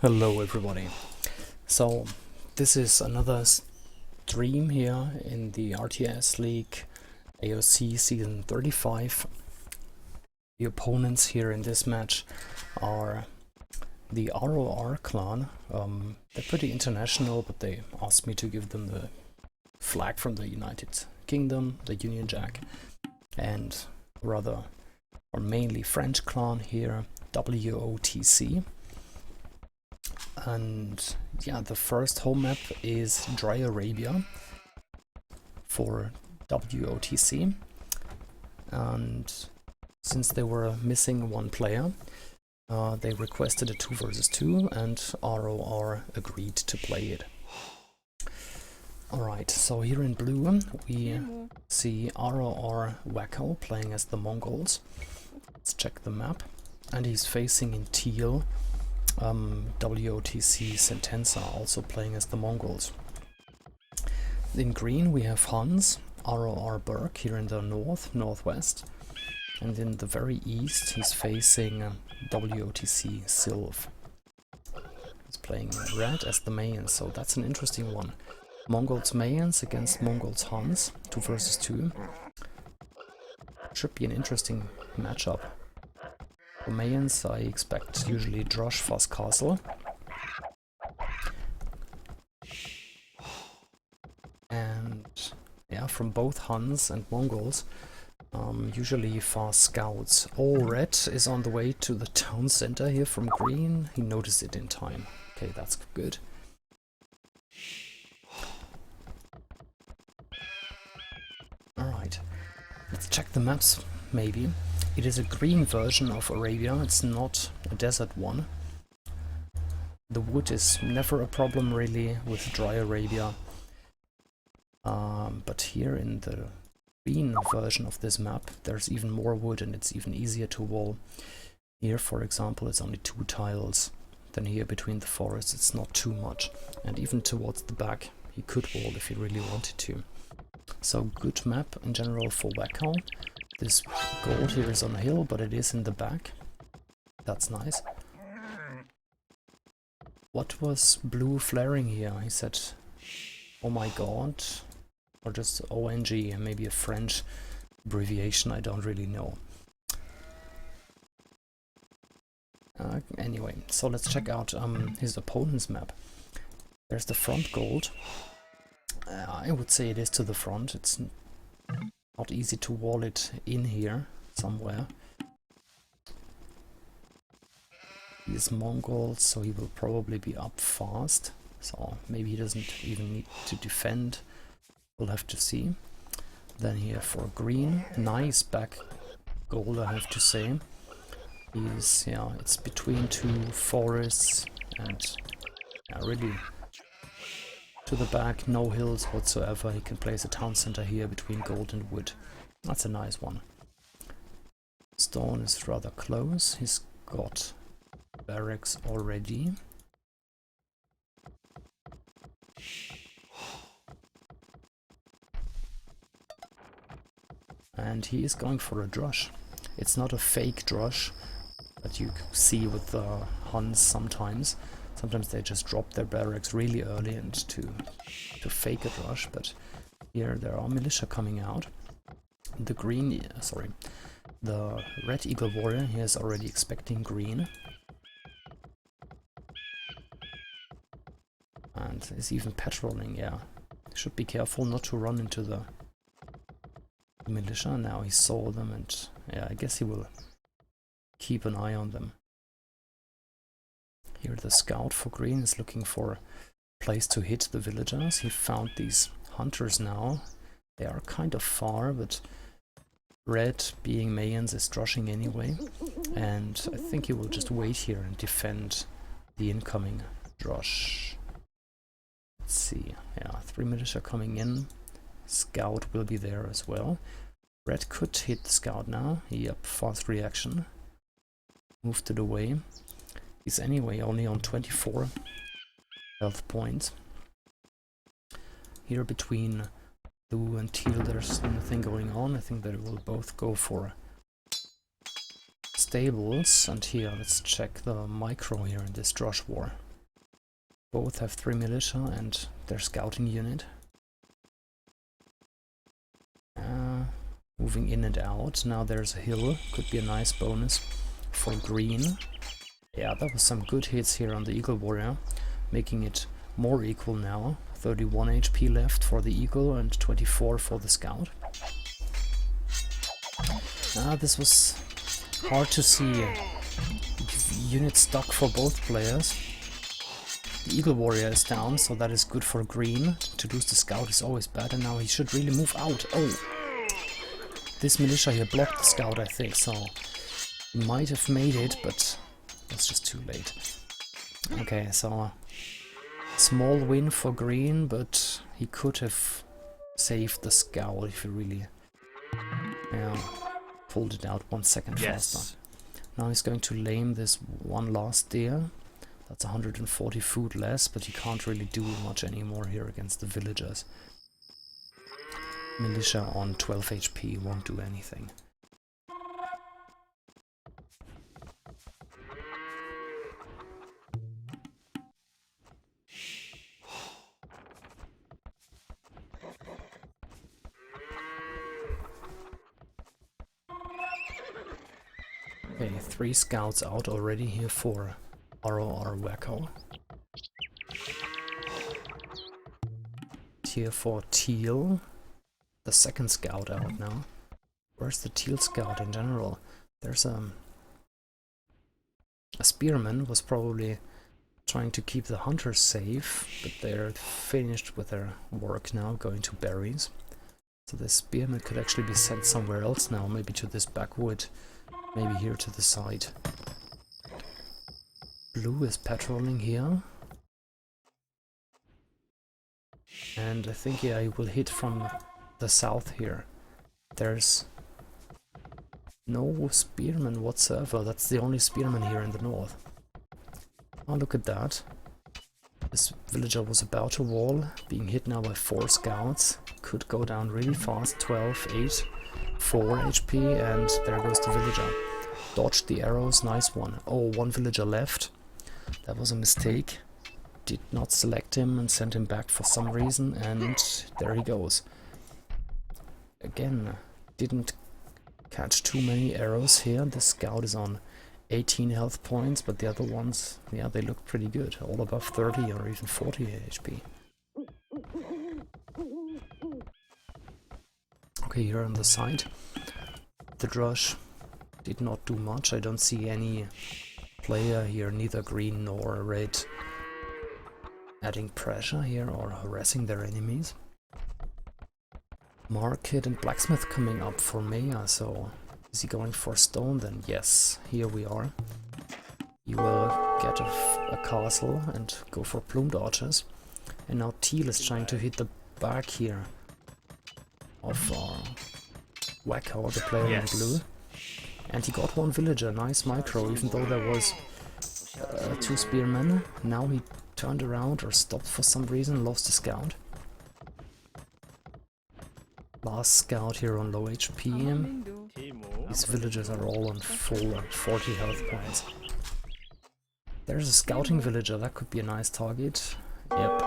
Hello everybody. So this is another stream here in the RTS League AoC season 35. The opponents here in this match are the RoR clan. They're pretty international, but they asked me to give them the flag from the United Kingdom, the Union Jack, and mainly French clan here, WOTC. And yeah, the first home map is Dry Arabia for WOTC, and since they were missing one player, they requested a 2 versus 2 and RoR agreed to play it. Alright, so here in blue we see RoR Wacko playing as the Mongols. Let's check the map, and he's facing in teal WOTC Sentenza, also playing as the Mongols. In green we have Hans, RoR Berg here in the northwest, and in the very east he's facing WOTC Sylv. He's playing red as the Mayans, so that's an interesting one. Mongols Mayans against Mongols Hans, 2 versus 2. Should be an interesting matchup. For Mayans, I expect usually Drosh Foss Castle. And yeah, from both Huns and Mongols, usually fast scouts. Oh, red is on the way to the town center here from green. He noticed it in time. Okay, that's good. Alright, let's check the maps, maybe. It is a green version of Arabia, it's not a desert one. The wood is never a problem really with Dry Arabia. But here in the green version of this map there's even more wood and it's even easier to wall. Here, for example, it's only 2 tiles. Then here between the forests it's not too much. And even towards the back he could wall if he really wanted to. So good map in general for Wacko. This gold here is on a hill, but it is in the back. That's nice. What was blue flaring here? He said, oh my god. Or just ONG, maybe a French abbreviation, I don't really know. Anyway, so let's check out his opponent's map. There's the front gold. I would say it is to the front. It's not easy to wall it in here somewhere. He is Mongol, so he will probably be up fast. So maybe he doesn't even need to defend. We'll have to see. Then here for green, nice back gold, I have to say. He's, yeah, it's between 2 forests and yeah, really to the back, no hills whatsoever. He can place a town center here between gold and wood. That's a nice one. Stone is rather close. He's got barracks already. And he is going for a Drosh. It's not a fake Drosh that you see with the Huns sometimes. Sometimes they just drop their barracks really early and to fake a Drosh, but here there are militia coming out. The green, the red eagle warrior here is already expecting green. And is even patrolling, yeah. Should be careful not to run into the militia. Now he saw them and yeah, I guess he will keep an eye on them. Here the scout for green is looking for a place to hit the villagers. He found these hunters now. They are kind of far, but red, being Mayans, is droshing anyway. And I think he will just wait here and defend the incoming drosh. Let's see. Yeah, 3 militia coming in. Scout will be there as well. Red could hit the scout now. Yep, fast reaction. Moved it away. He's anyway only on 24 health points. Here between blue and teal there's nothing going on. I think they will both go for stables. And here let's check the micro here in this Drosh war. Both have 3 militia and their scouting unit. Moving in and out. Now there's a hill. Could be a nice bonus for green. Yeah, that was some good hits here on the Eagle Warrior, making it more equal now. 31 HP left for the Eagle and 24 for the Scout. This was hard to see. Unit stuck for both players. The Eagle Warrior is down, so that is good for green. To lose the Scout is always bad, and now he should really move out. Oh! This militia here blocked the Scout, I think, so he might have made it, but it's just too late. Okay, so small win for green, but he could have saved the Scout if he really pulled it out 1 second faster. Now he's going to lame this one last deer. That's 140 food less, but he can't really do much anymore here against the villagers. Militia on 12 HP won't do anything. Okay, 3 scouts out already here for RoR Wacko. Here for teal. The second scout out now. Where's the teal scout in general? There's a spearman was probably trying to keep the hunters safe, but they're finished with their work now, going to berries. So the spearman could actually be sent somewhere else now, maybe to this backwood, maybe here to the side. Blue is patrolling here. And I think, yeah, he will hit from the south here. There's no spearman whatsoever. That's the only spearman here in the north. Oh, look at that. This villager was about to wall, being hit now by 4 scouts. Could go down really fast. 12, 8, 4 HP, and there goes the villager. Dodged the arrows, nice one. Oh, 1 villager left. That was a mistake. Did not select him and sent him back for some reason, and there he goes. Again, didn't catch too many arrows here. The scout is on 18 health points, but the other ones, yeah, they look pretty good. All above 30 or even 40 HP. Okay, here on the side, the Drush did not do much. I don't see any player here, neither green nor red, adding pressure here or harassing their enemies. Market and blacksmith coming up for Maya, so is he going for stone then? Yes, here we are. He will get a castle and go for plumed archers. And now teal is trying to hit the back here of Wacko, the player in blue. And he got 1 villager, nice micro, even though there was 2 spearmen. Now he turned around or stopped for some reason, lost the scout. Last scout here on low HP. These villagers are all on full 40 health points. There's a scouting villager, that could be a nice target. Yep.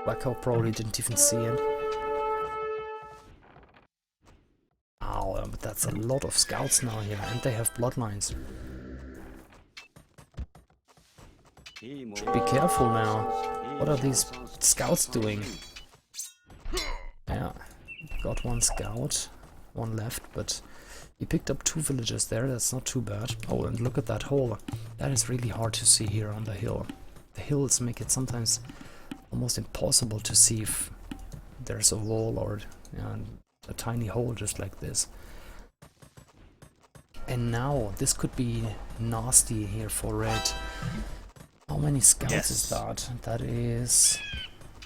Wacko probably didn't even see it. Ow, but that's a lot of scouts now here, and they have bloodlines. Should be careful now. What are these scouts doing? Yeah, got 1 scout, 1 left, but he picked up 2 villagers there, that's not too bad. Oh, and look at that hole. That is really hard to see here on the hill. The hills make it sometimes almost impossible to see if there's a wall or a tiny hole just like this. And now, this could be nasty here for red. How many scouts is that? That is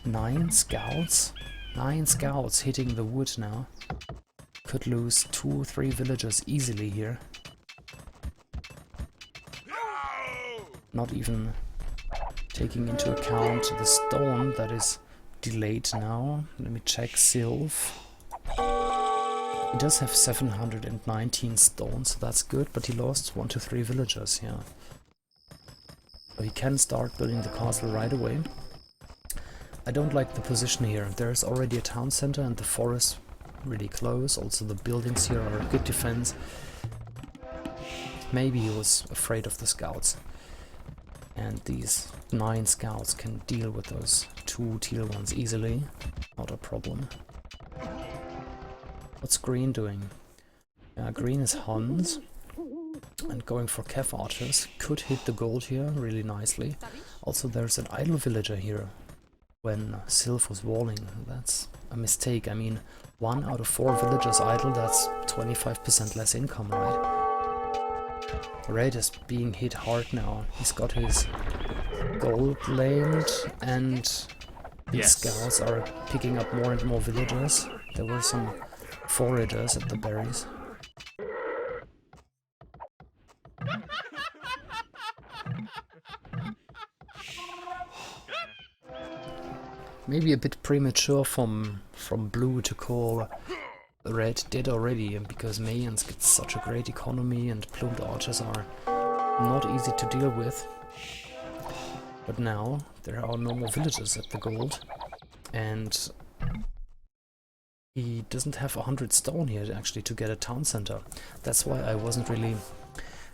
9 scouts. 9 scouts hitting the wood now. Could lose 2 or 3 villagers easily here. Not even taking into account the stone that is delayed now. Let me check Sylph. He does have 719 stone, so that's good, but he lost 1 to 3 villagers, yeah. So he can start building the castle right away. I don't like the position here. There's already a town center and the forest really close. Also the buildings here are a good defense. Maybe he was afraid of the scouts. And these 9 scouts can deal with those 2 teal ones easily. Not a problem. What's green doing? Green is Huns. And going for Cav archers. Could hit the gold here really nicely. Also there's an idle villager here. When Sylph was walling. That's a mistake. I mean, 1 out of 4 villagers idle, that's 25% less income, right? Red is being hit hard now. He's got his gold laid and these scouts are picking up more and more villagers. There were some foragers at the berries. Maybe a bit premature from blue to call red dead already, because Mayans get such a great economy and plumed archers are not easy to deal with. But now there are no more villagers at the gold, and he doesn't have 100 stone here actually to get a town center. That's why I wasn't really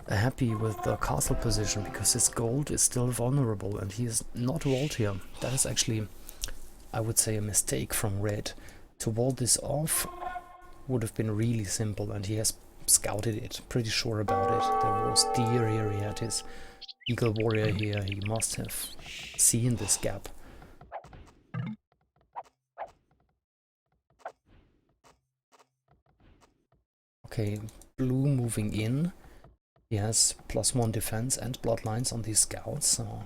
happy with the castle position, because his gold is still vulnerable and he is not walled here. That is actually, I would say, a mistake from red. To wall this off would have been really simple, and he has scouted it, pretty sure about it. There was deer here, he had his eagle warrior here, he must have seen this gap. Okay, blue moving in. He has +1 defense and bloodlines on these scouts, so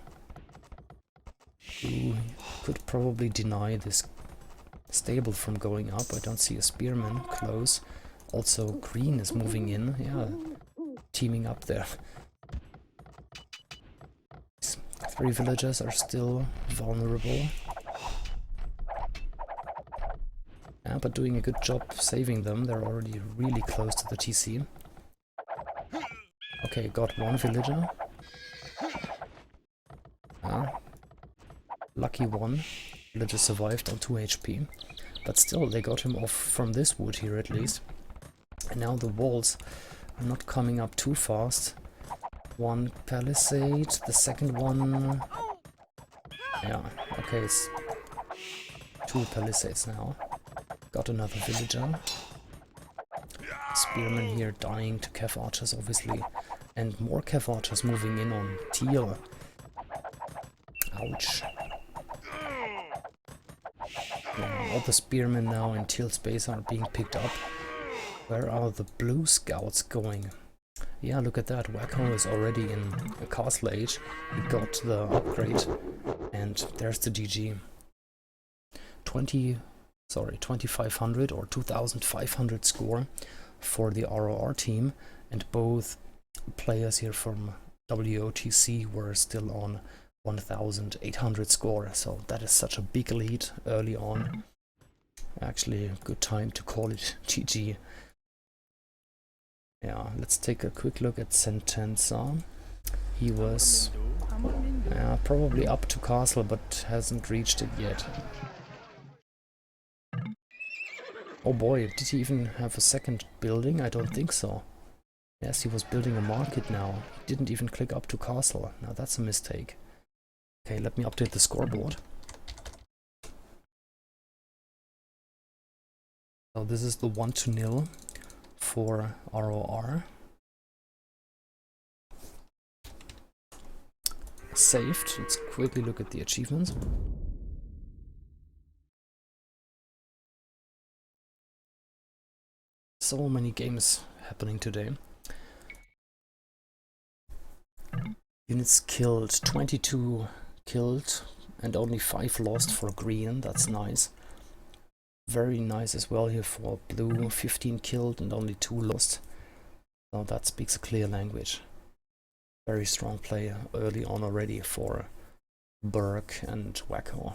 blue could probably deny this stable from going up. I don't see a spearman close. Also green is moving in, yeah, teaming up there. 3 villagers are still vulnerable. Yeah, but doing a good job saving them. They're already really close to the TC. Okay, got 1 villager. Lucky 1. Villager survived on 2 HP. But still, they got him off from this wood here at least. And now the walls are not coming up too fast. 1 palisade, the second one... Yeah, okay, it's 2 palisades now. Got another villager. Spearman here dying to Cav archers, obviously. And more Cav archers moving in on teal. Ouch. Yeah, all the spearmen now in teal space are being picked up. Where are the blue scouts going? Yeah, look at that. Wacko is already in a castle age. He got the upgrade. And there's the GG. 2500 or 2500 score for the RoR team. And both players here from WOTC were still on 1800 score. So that is such a big lead early on. Actually, a good time to call it GG. Yeah, let's take a quick look at Sentenza. He was probably up to castle, but hasn't reached it yet. Oh boy, did he even have a second building? I don't think so. Yes, he was building a market now. He didn't even click up to castle. Now that's a mistake. Okay, let me update the scoreboard. So this is the 1-0 for RoR. Saved. Let's quickly look at the achievements. So many games happening today. Units killed, 22 killed and only 5 lost for green. That's nice. Very nice as well here for blue, 15 killed and only 2 lost. So that speaks a clear language. Very strong play early on already for Burke and Wacko.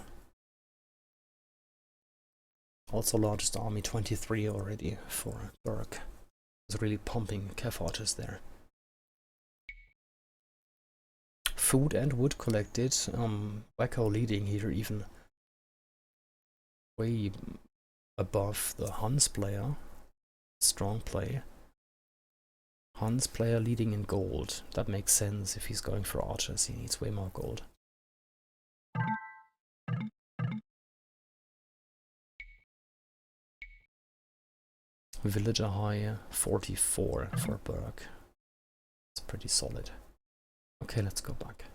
Also largest army, 23 already for Burke. It's really pumping Cav archers there. food and wood collected. Wacko leading here, even way above the Hans player. Strong play. Hans player leading in gold. That makes sense. If he's going for archers, he needs way more gold. Villager high 44 for Berg. It's pretty solid. Okay, let's go back.